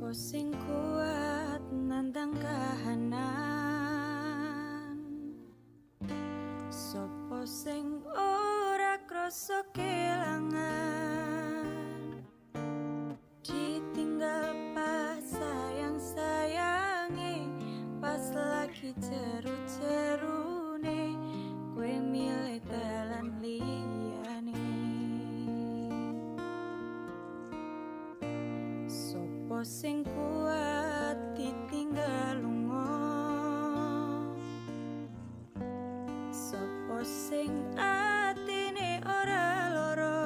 Sopo sing kuat nandang kahanan, sopo sing ora krasa kelangan, ditinggal pas sayang-sayangi, pas lagi jeru-jerune kowe milih dalan liyane. Sopo sing kuat ditinggal lunga, sopo sing atine ora loro,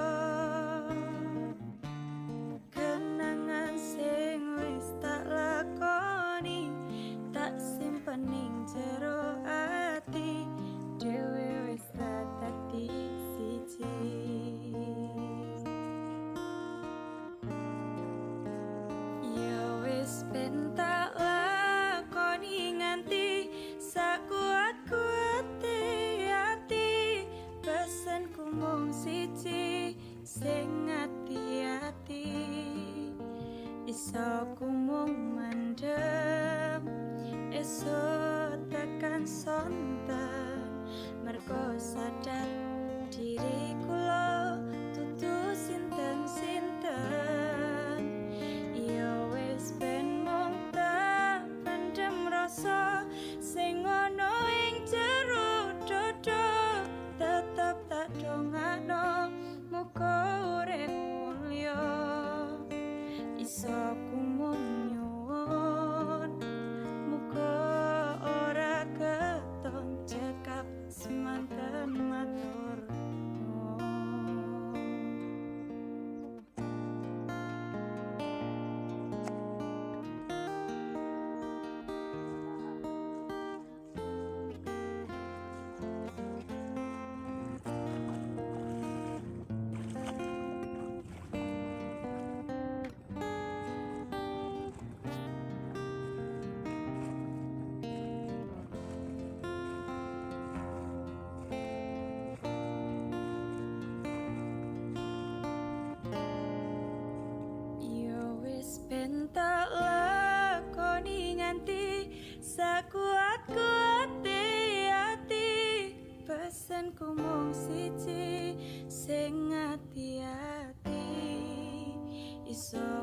kenangan sing wis tak lakoni tak simpen ning jero ati, dhewe wis tak dadi siji. Wis ben tak lakoni nganti sakuat-kuate ati, pesenku mung siji sing ati-ati, iso ku mung mendem esuk tekan sonten, mergo sadar diri kula dudu sinten-sinten. Wis ben mung tak pendem rasa sing ana ing jero dada, tetep tak dongakno muga urip mulya, iso ku mung nyuwun muga ora keton cekap semanten matur. Ben tak lakoni nganti sakuat-kuate ati, pesenku mung siji sing ati-ati, iso